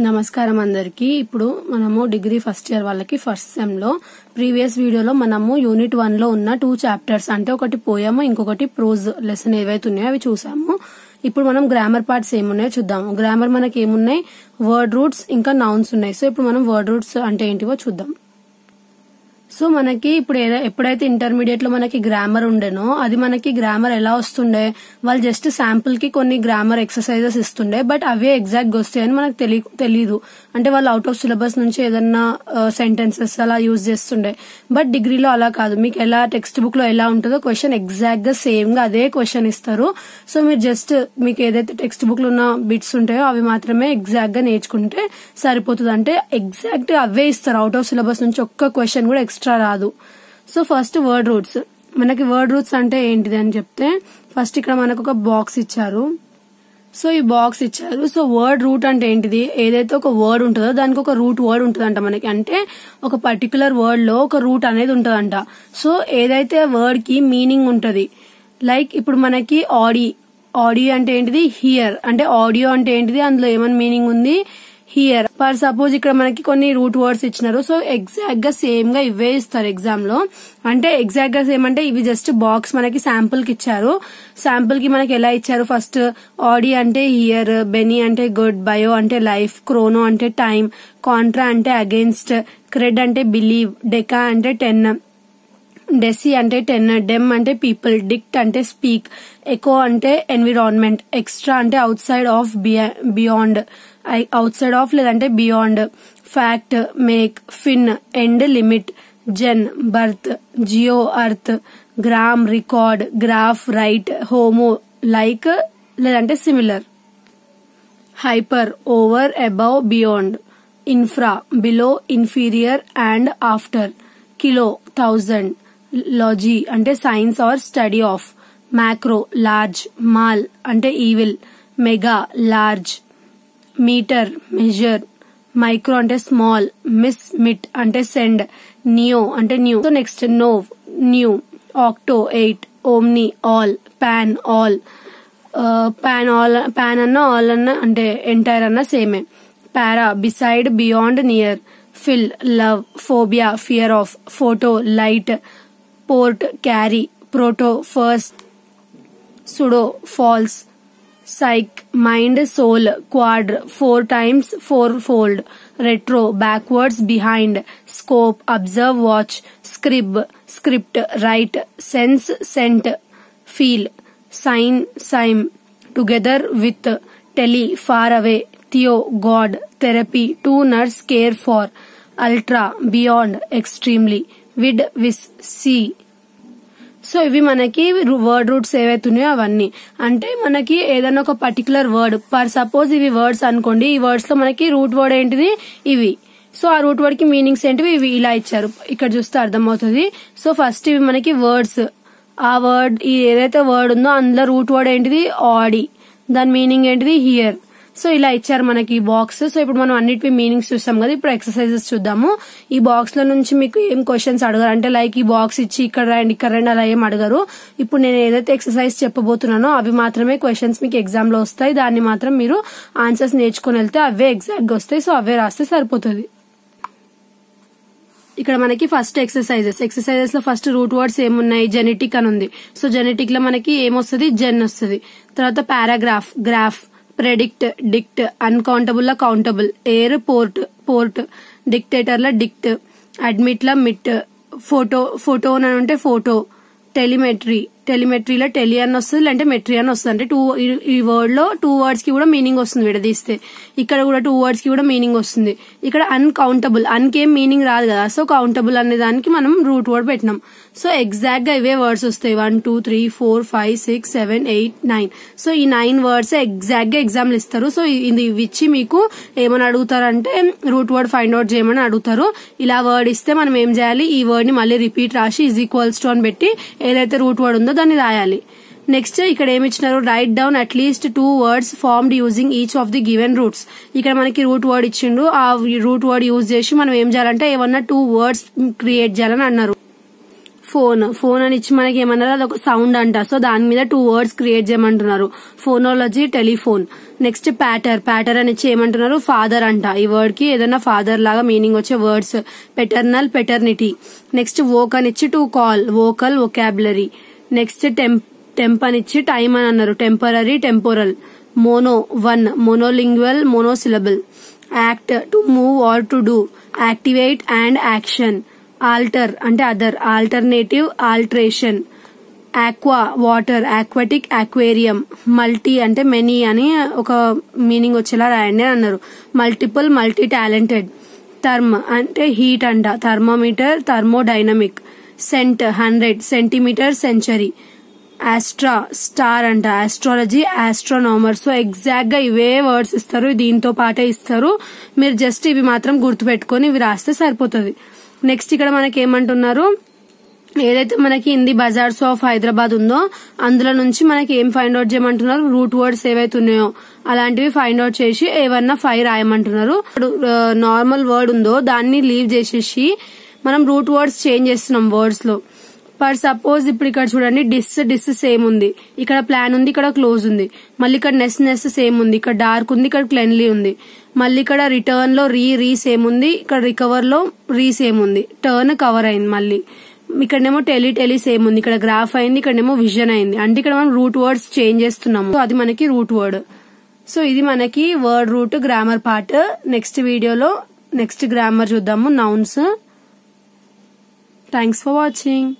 నమస్కారం అందరికి. ఇప్పుడు మనము డిగ్రీ ఫస్ట్ ఇయర్ వాళ్ళకి ఫస్ట్ సెమ్ లో ప్రీవియస్ వీడియోలో మనము యూనిట్ 1 లో ఉన్న 2 చాప్టర్స్ అంటే ఒకటి పోయమ్ ఇంకొకటి ప్రోజ్ లెసన్ ఏవైతే ఉన్నాయో అవి చూసాము. ఇప్పుడు మనం గ్రామర్ పార్ట్స్ ఏమున్నాయో చూద్దాము. గ్రామర్ మనకి ఏమున్నాయి, వర్డ్ రూట్స్ ఇంకా నౌన్స్ ఉన్నాయి. సో ఇప్పుడు మనం వర్డ్ రూట్స్ అంటే ఏంటివో చూద్దాం. సో మనకి ఇప్పుడు ఎప్పుడైతే ఇంటర్మీడియట్ లో మనకి గ్రామర్ ఉండేనో అది మనకి గ్రామర్ ఎలా వస్తుండే, వాళ్ళు జస్ట్ శాంపుల్ కి కొన్ని గ్రామర్ ఎక్సర్సైజెస్ ఇస్తుండే, బట్ అవే ఎగ్జాక్ట్ గా వస్తాయని మనకు తెలియదు. అంటే వాళ్ళు అవుట్ ఆఫ్ సిలబస్ నుంచి ఏదన్నా సెంటెన్సెస్ అలా యూజ్ చేస్తుండే. బట్ డిగ్రీలో అలా కాదు, మీకు ఎలా టెక్స్ట్ బుక్ లో ఎలా ఉంటుందో క్వశ్చన్ ఎగ్జాక్ట్ గా సేమ్ గా అదే క్వశ్చన్ ఇస్తారు. సో మీరు జస్ట్ మీకు ఏదైతే టెక్స్ట్ బుక్ లో ఉన్న బిట్స్ ఉంటాయో అవి మాత్రమే ఎగ్జాక్ట్ గా నేర్చుకుంటే సరిపోతుంది. అంటే ఎగ్జాక్ట్ అవే ఇస్తారు, అవుట్ ఆఫ్ సిలబస్ నుంచి ఒక్క క్వశ్చన్ కూడా ఎక్స్ట్రా రాదు. So first word roots. మనకి వర్డ్ రూట్స్ అంటే ఏంటిది అని చెప్తే, ఫస్ట్ ఇక్కడ మనకు ఒక బాక్స్ ఇచ్చారు. సో ఈ బాక్స్ ఇచ్చారు. సో వర్డ్ రూట్ అంటే ఏంటిది, ఏదైతే ఒక వర్డ్ ఉంటుందో దానికి ఒక రూట్ వర్డ్ ఉంటుందంట మనకి. అంటే ఒక పర్టికులర్ వర్డ్ లో ఒక రూట్ అనేది ఉంటుందంట. సో ఏదైతే వర్డ్ కి మీనింగ్ ఉంటది, లైక్ ఇప్పుడు మనకి ఆడియో అంటే ఏంటిది, హియర్. అంటే ఆడియో అంటే ఏంటిది, అందులో ఏమని మీనింగ్ ఉంది, హియర్. ఫర్ సపోజ్ ఇక్కడ మనకి కొన్ని రూట్ వర్డ్స్ ఇచ్చినారు. సో ఎగ్జాక్ట్ గా సేమ్ గా ఇవే ఇస్తారు ఎగ్జామ్ లో. అంటే ఎగ్జాక్ట్ గా సేమ్ అంటే ఇవి జస్ట్ బాక్స్ మనకి శాంపుల్ కి ఇచ్చారు. శాంపుల్ కి మనకి ఎలా ఇచ్చారు, ఫస్ట్ ఆడి అంటే హియర్, బెనీ అంటే గుడ్, బయో అంటే లైఫ్, క్రోనో అంటే టైం, కాంట్రా అంటే అగేన్స్ట్, క్రెడ్ అంటే బిలీవ్, డెకా అంటే 10, డెసి అంటే 10, డెమ్ అంటే పీపుల్, డిక్ట్ అంటే స్పీక్, ఎకో అంటే ఎన్విరాన్మెంట్, ఎక్స్ట్రా అంటే outside of, beyond, outside of లేదంటే beyond, fact, make, fin, end, limit, gen, birth, geo, earth, gram, record, graph, write, homo, like లేదంటే similar, hyper, over, above, beyond, infra, below, inferior and after, kilo, 1000, logy అంటే science or study of, macro, large, mal అంటే evil, mega, large, meter, measure, micro అంటే small, mit అంటే send, neo అంటే new. So next nov, new, octo 8, omni all, pan all, pan అన్న all అన్న అంటే entire అన్న సేమే, para beside, beyond, near, phil love, phobia fear of, photo light, port carry, proto first, pseudo false, psych mind, soul, quadr 4 times 4-fold, retro backwards, behind, scope observe watch, scrib script write, sens sent, feel syn sym, together with, tele far away, theo god, therapy to nurse care far, ultra beyond, extremely, vid vis see. So ఇవి మనకి word roots ఏవైతే ఉన్నాయో అవన్నీ. అంటే మనకి ఏదైనా ఒక particular word, per suppose ఇవి వర్డ్స్ అనుకోండి, ఈ వర్డ్స్ లో మనకి రూట్ వర్డ్ ఏంటిది ఇవి. సో ఆ రూట్ వర్డ్ కి మీనింగ్స్ ఏంటివి ఇవి ఇలా ఇచ్చారు, ఇక్కడ చూస్తే అర్థమవుతుంది. సో ఫస్ట్ ఇవి మనకి వర్డ్స్, ఆ వర్డ్ ఏదైతే వర్డ్ ఉందో అందులో రూట్ వర్డ్ ఏంటిది ఆడి, దాని మీనింగ్ ఏంటిది హియర్. సో ఇలా ఇచ్చారు మనకి బాక్స్. సో ఇప్పుడు మనం అన్నిటి మీనింగ్స్ చూస్తాం కదా, ఇప్పుడు ఎక్సర్సైజెస్ చూద్దాము. ఈ బాక్స్ లో నుంచి మీకు ఏం క్వశ్చన్స్ అడగరు, అంటే లైక్ ఈ బాక్స్ ఇచ్చి ఇక్కడ రండి అలా ఏం అడగరు. ఇప్పుడు నేను ఏదైతే ఎక్సర్సైజ్ చెప్పబోతున్నానో అవి మాత్రమే క్వశ్చన్స్ మీకు ఎగ్జామ్ లో వస్తాయి. దాన్ని మాత్రం మీరు ఆన్సర్స్ నేర్చుకుని వెళ్తే అవే ఎగ్జాక్ట్ గా వస్తాయి. సో అవే రాస్తే సరిపోతుంది. ఇక్కడ మనకి ఫస్ట్ ఎక్సర్సైజెస్ లో ఫస్ట్ రూట్ వర్డ్స్ ఏమున్నాయి, జెనెటిక్ అని ఉంది. సో జెనెటిక్ లో మనకి ఏమొస్తుంది, జెన్ వస్తుంది. తర్వాత paragraph, graph, predict, dict, uncountable లా కౌంటబుల్, ఎయిర్, పోర్ట్, డిక్టేటర్ లా డిక్ట్, అడ్మిట్ లా మిట్, ఫోటో అని ఉంటే ఫోటో, టెలిమెట్రీలో టెలి అని వస్తుంది, లేదంటే మెట్రీ అని వస్తుంది. అంటే ఈ వర్డ్ లో 2 words కి కూడా మీనింగ్ వస్తుంది విడదీస్తే. ఇక్కడ కూడా 2 words కి కూడా మీనింగ్ వస్తుంది. ఇక్కడ అన్కౌంటబుల్, అన్కేం మీనింగ్ రాదు కదా, సో కౌంటబుల్ అనే దానికి మనం రూట్ వర్డ్ పెట్టినాం. సో ఎగ్జాక్ట్ గా ఇవే వర్డ్స్ వస్తాయి, 1 2 3 4 5 6 7 8 9. సో ఈ 9 words ఎగ్జాక్ట్ గా ఎగ్జామ్లు ఇస్తారు. సో ఇది ఇచ్చి మీకు ఏమని అడుగుతారంటే రూట్ వర్డ్ ఫైండ్ అవుట్ చేయమని అడుగుతారు. ఇలా వర్డ్ ఇస్తే మనం ఏం చేయాలి, ఈ వర్డ్ ని మళ్ళీ రిపీట్ రాసి ఈజ్ ఈక్వల్స్ టు అని పెట్టి ఏదైతే రూట్ వర్డ్ ఉందో దాన్ని రాయాలి. నెక్స్ట్ ఇక్కడ ఏమి ఇచ్చినారు, right down at least 2 words formed using each of the given roots. ఇక్కడ మనకి రూట్ వర్డ్ ఇచ్చిండు, ఆ రూట్ వర్డ్ యూజ్ చేసి మనం ఏం చేయాలంటే ఏమన్నా 2 words క్రియేట్ చేయాలని అన్నారు. ఫోన్ అని ఇచ్చి మనకి ఏమన్నారు, అదొక సౌండ్ అంట. సో దాని మీద 2 వర్డ్స్ క్రియేట్ చేయమంటున్నారు, ఫోనాలజీ, టెలిఫోన్. నెక్స్ట్ ప్యాటర్ అని ఇచ్చి ఏమంటున్నారు, ఫాదర్ అంట. ఈ వర్డ్ కి ఏదైనా ఫాదర్ లాగా మీనింగ్ వచ్చే words, paternal, paternity. Next voc అని ఇచ్చి 2 call, vocal, vocabulary. Next temp అని ఇచ్చి టైం అని అన్నారు, temporary, temporal. Mono 1, monolingual, monosyllable. Act, to move or to do, activate and action. Alter అంటే other, alternative, alteration. Aqua water, aquatic, aquarium. Multi అంటే many అని ఒక మీనింగ్ వచ్చేలా రాయండి అన్నారు. Multiple, multi talented. థర్మ్ అంటే హీట్ అంట, thermometer, thermodynamic. Cent 100, centimetre, century. Astra star అంట, ఆస్ట్రాలజీ, ఆస్ట్రోనామర్. సో ఎగ్జాక్ట్ గా ఇవే వర్డ్స్ ఇస్తారు, దీంతో పాటే ఇస్తారు. మీరు జస్ట్ ఇవి మాత్రం గుర్తుపెట్టుకొని ఇవి రాస్తే సరిపోతుంది. నెక్స్ట్ ఇక్కడ మనకి ఏమంటున్నారు, ఏదైతే మనకి హిందీ బజార్స్ ఆఫ్ హైదరాబాద్ ఉందో అందులో నుంచి మనకి ఏం ఫైండ్ అవుట్ చేయమంటున్నారు, రూట్ వర్డ్స్ ఏవైతే ఉన్నాయో అలాంటివి ఫైండ్ అవుట్ చేసి ఏవన్నా 5 రాయమంటున్నారు. నార్మల్ వర్డ్ ఉందో దాన్ని లీవ్ చేసేసి మనం రూట్ వర్డ్స్ చేంజ్ చేస్తున్నాం వర్డ్స్ లో. ఫర్ సపోజ్ ఇప్పుడు ఇక్కడ చూడండి, డిస్ సేమ్ ఉంది, ఇక్కడ ప్లాన్ ఉంది, ఇక్కడ క్లోజ్ ఉంది. మళ్ళీ ఇక్కడ నెస్ సేమ్ ఉంది, ఇక్కడ డార్క్ ఉంది, ఇక్కడ క్లెన్లీ ఉంది. మళ్ళీ ఇక్కడ రిటర్న్ లో రీ సేమ్ ఉంది, ఇక్కడ రికవర్ లో రీ సేమ్ ఉంది. టర్న్ కవర్ అయింది. మళ్ళీ ఇక్కడనేమో టెలి సేమ్ ఉంది, ఇక్కడ గ్రాఫ్ అయింది, ఇక్కడనేమో విజన్ అయింది. అంటే ఇక్కడ మనం రూట్ వర్డ్స్ చేంజ్ చేస్తున్నాము, సో అది మనకి రూట్ వర్డ్. సో ఇది మనకి word route grammar part. Next వీడియోలో నెక్స్ట్ గ్రామర్ చూద్దాము, నౌన్స్. Thanks for watching.